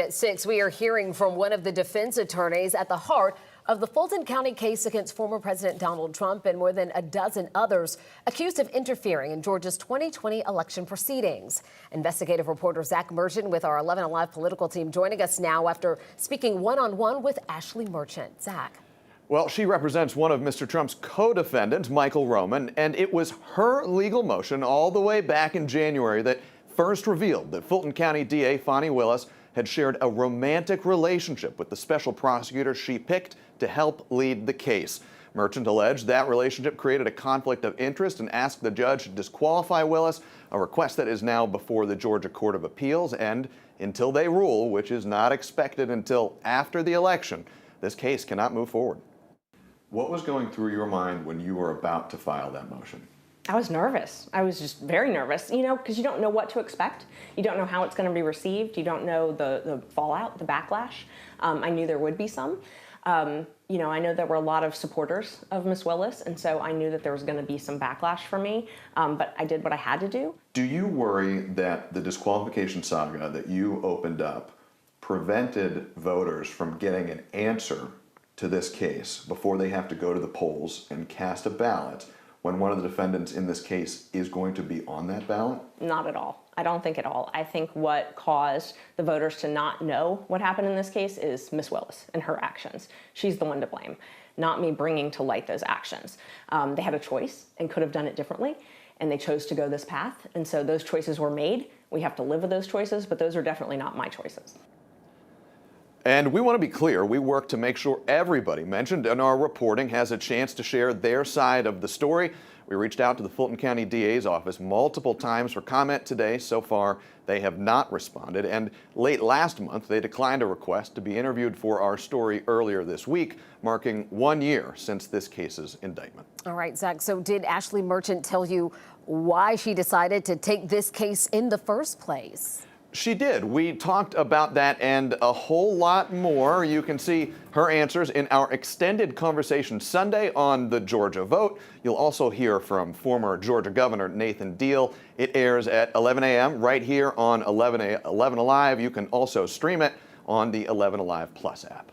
At 6, we are hearing from one of the defense attorneys at the heart of the Fulton County case against former President Donald Trump and more than a dozen others accused of interfering in Georgia's 2020 election proceedings. Investigative reporter Zach Merchant with our 11 Alive political team joining us now after speaking one-on-one with Ashley Merchant. Zach. Well, she represents one of Mr. Trump's co-defendants, Michael Roman, and it was her legal motion all the way back in January that first revealed that Fulton County DA Fani Willis had shared a romantic relationship with the special prosecutor she picked to help lead the case. Merchant alleged that relationship created a conflict of interest and asked the judge to disqualify Willis, a request that is now before the Georgia Court of Appeals. And until they rule, which is not expected until after the election, this case cannot move forward. What was going through your mind when you were about to file that motion? I was nervous. I was just very nervous, because you don't know what to expect. You don't know how it's going to be received. You don't know the fallout, the backlash. I knew there would be some. I know there were a lot of supporters of Miss Willis, and so I knew that there was going to be some backlash for me, but I did what I had to do. Do you worry that the disqualification saga that you opened up prevented voters from getting an answer to this case before they have to go to the polls and cast a ballot when one of the defendants in this case is going to be on that ballot? Not at all. I don't think at all. I think what caused the voters to not know what happened in this case is Miss Willis and her actions. She's the one to blame, not me bringing to light those actions. They had a choice and could have done it differently, and they chose to go this path, and so those choices were made. We have to live with those choices, but those are definitely not my choices. And we want to be clear, we work to make sure everybody mentioned in our reporting has a chance to share their side of the story. We reached out to the Fulton County DA's office multiple times for comment today. So far, they have not responded. And late last month, they declined a request to be interviewed for our story earlier this week, marking 1 year since this case's indictment. All right, Zach, so did Ashley Merchant tell you why she decided to take this case in the first place? She did. We talked about that and a whole lot more. You can see her answers in our extended conversation Sunday on the Georgia vote. You'll also hear from former Georgia Governor Nathan Deal. It airs at 11 a.m. right here on 11 Alive. You can also stream it on the 11 Alive Plus app.